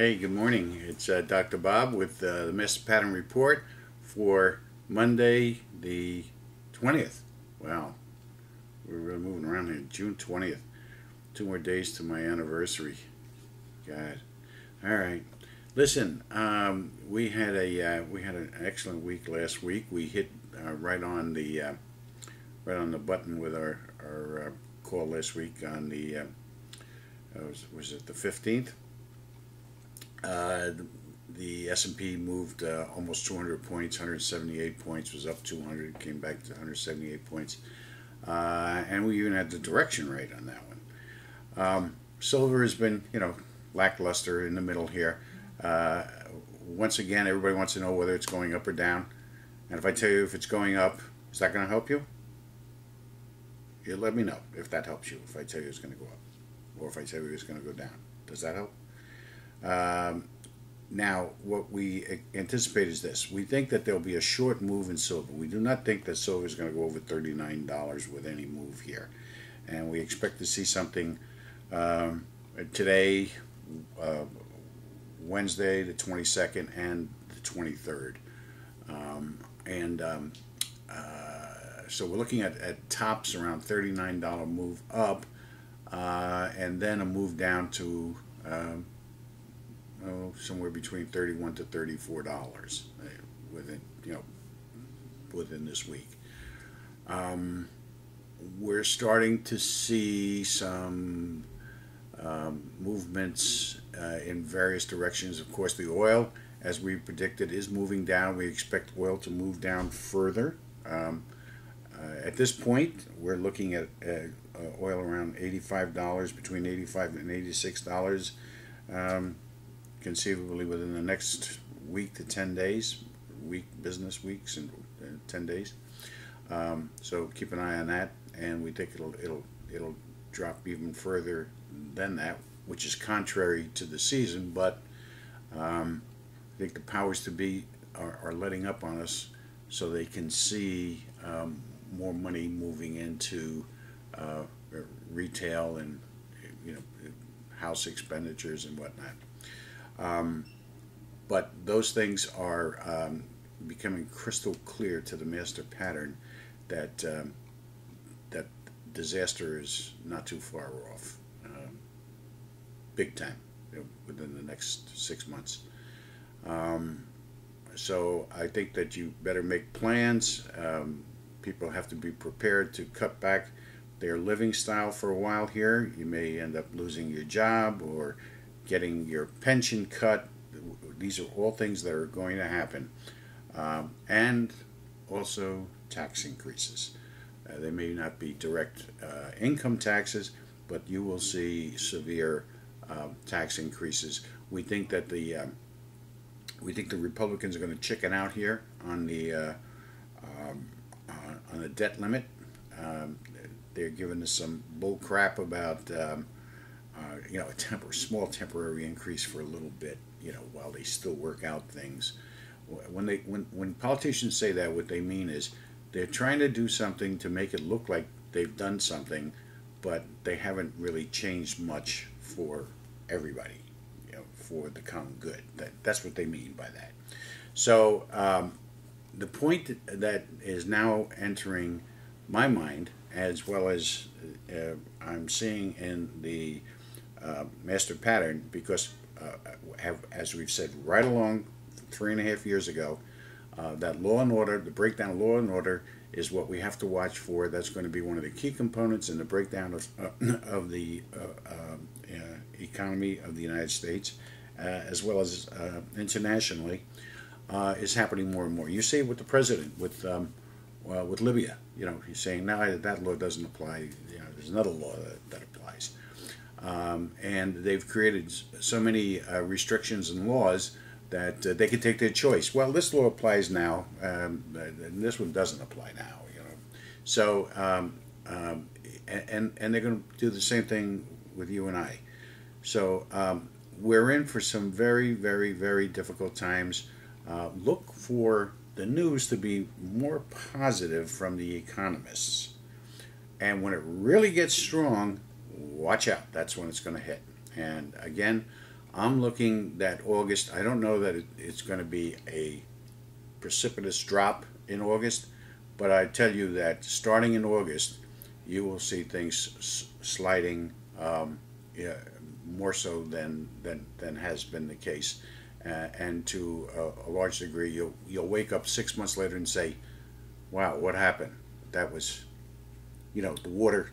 Hey, good morning. It's Dr. Bob with the Master Pattern Report for Monday, the 20th. Wow, we're really moving around here. June 20th. 2 more days to my anniversary. God. All right. Listen, we had an excellent week last week. We hit right on the button with our call last week on the was it the 15th? Uh, the S&P moved almost 200 points, 178 points, was up 200, came back to 178 points. And we even had the direction right on that one. Silver has been, lackluster in the middle here. Uh, Once again, everybody wants to know whether it's going up or down. And if I tell you if it's going up, is that going to help you? You let me know if that helps you, if I tell you it's going to go up. Or if I tell you it's going to go down. Does that help? Now, what we anticipate is this. We think that there'll be a short move in silver. We do not think that silver is going to go over $39 with any move here. And we expect to see something today, Wednesday, the 22nd, and the 23rd. And so we're looking at tops around $39 move up, and then a move down to somewhere between $31 to $34 within within this week. We're starting to see some movements in various directions. Of course, the oil, as we predicted, is moving down. We expect oil to move down further. At this point, we're looking at oil around $85, between $85 and $86. Conceivably within the next week to 10 days, business weeks and 10 days. So keep an eye on that, and we think it'll drop even further than that, which is contrary to the season. But I think the powers to be are letting up on us, so they can see more money moving into retail and house expenditures and whatnot. But those things are becoming crystal clear to the master pattern that that disaster is not too far off, big time, within the next 6 months. So I think that you better make plans. People have to be prepared to cut back their living style for a while here. You may end up losing your job or getting your pension cut. These are all things that are going to happen. And also tax increases. They may not be direct income taxes, but you will see severe tax increases. We think that the Republicans are going to chicken out here on the debt limit. They're giving us some bull crap about a small temporary increase for a little bit, while they still work out things. When politicians say that, what they mean is they're trying to do something to make it look like they've done something, but they haven't really changed much for everybody, for the common good. That's what they mean by that. So the point that is now entering my mind, as well as I'm seeing in the master pattern, because as we've said right along 3.5 years ago, that law and order, the breakdown of law and order, is what we have to watch for. That's going to be one of the key components in the breakdown of the economy of the United States, as well as internationally, is happening more and more. You see it with the president, with Libya. He's saying now that law doesn't apply. There's another law that applies. And they've created so many restrictions and laws that they can take their choice. Well, this law applies now, and this one doesn't apply now. So and they're going to do the same thing with you and I. So we're in for some very, very, very difficult times. Look for the news to be more positive from the economists. And when it really gets strong, watch out. That's when it's going to hit. And again, I'm looking that August. I don't know that it's going to be a precipitous drop in August, but I tell you that starting in August, you will see things sliding, yeah, more so than has been the case, and to a large degree, you'll wake up 6 months later and say, "Wow, what happened? That was, the water,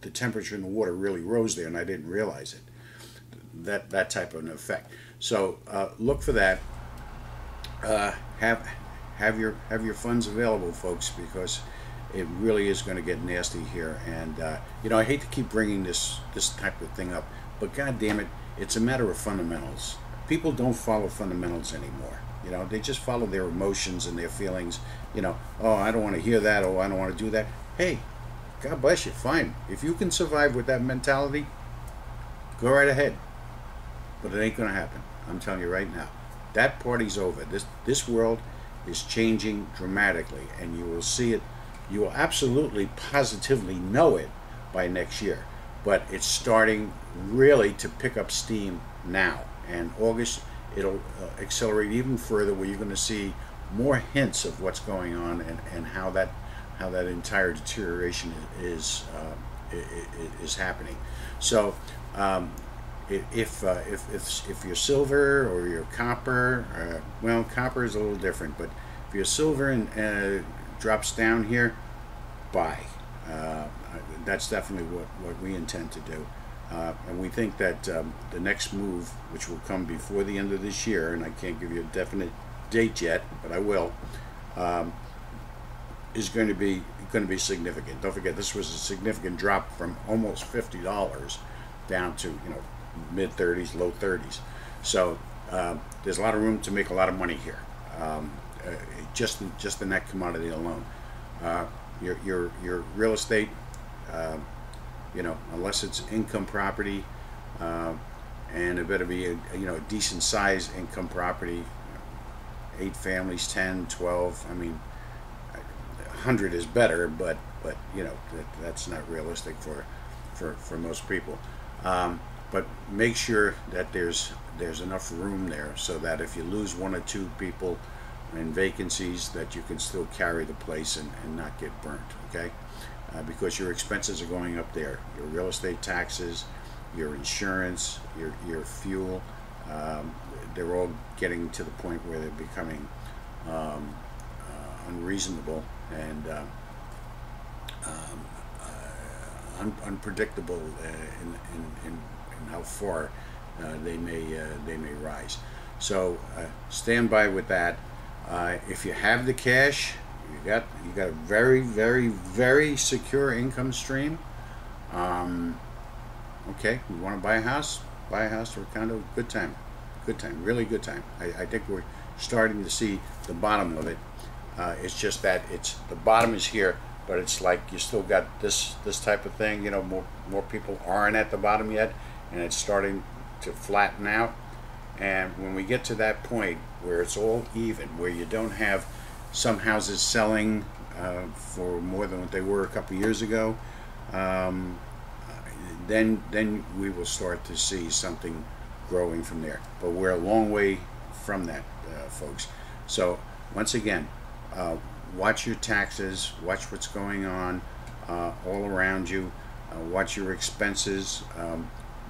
the temperature in the water really rose there, and I didn't realize it." That type of an effect. So look for that. Have your funds available, folks, because it really is going to get nasty here. And I hate to keep bringing this type of thing up, but God damn it, it's a matter of fundamentals. People don't follow fundamentals anymore. They just follow their emotions and their feelings. Oh, I don't want to hear that. Oh, I don't want to do that. Hey, God bless you. Fine. If you can survive with that mentality, go right ahead. But it ain't going to happen. I'm telling you right now. That party's over. This world is changing dramatically, and you will see it. You will absolutely, positively know it by next year. But it's starting really to pick up steam now. And August, it'll accelerate even further, where you're going to see more hints of what's going on and how that entire deterioration is happening. So. If you're silver or you're copper, well, copper is a little different, but if you're silver and drops down here, buy. That's definitely what we intend to do. And we think that the next move, which will come before the end of this year, and I can't give you a definite date yet, but I will, is going to be significant. Don't forget, this was a significant drop from almost $50 down to mid-30s, low 30s. So there's a lot of room to make a lot of money here, just in that commodity alone. Your real estate, unless it's income property, and it better be a decent size income property, 8 families, 10, 12. I mean, 100 is better, but that's not realistic for most people. But make sure that there's enough room there so that if you lose 1 or 2 people in vacancies, that you can still carry the place and not get burnt, okay? Because your expenses are going up there. Your real estate taxes, your insurance, your fuel, they're all getting to the point where they're becoming unreasonable and unpredictable in how far they may rise. So stand by with that. If you have the cash, you got a very, very, very secure income stream. Okay, you want to buy a house? Buy a house or a condo? Good time, really good time. I think we're starting to see the bottom of it. It's just that the bottom is here, but it's like you still got this type of thing. More people aren't at the bottom yet, and it's starting to flatten out. And when we get to that point where it's all even, where you don't have some houses selling for more than what they were a couple years ago, then we will start to see something growing from there. But we're a long way from that, folks. So once again, watch your taxes, watch what's going on all around you, watch your expenses,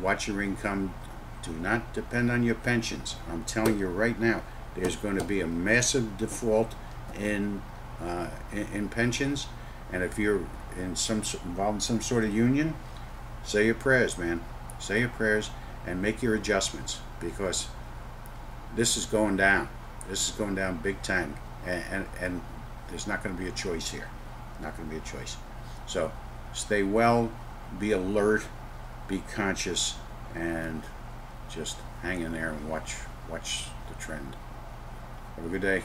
watch your income. Do not depend on your pensions. I'm telling you right now, there's going to be a massive default in pensions, and if you're involved in some sort of union, say your prayers, man. Say your prayers and make your adjustments, because this is going down. This is going down big time, and there's not going to be a choice here. Not going to be a choice. So stay well, be alert, be conscious, and just hang in there and watch the trend. Have a good day.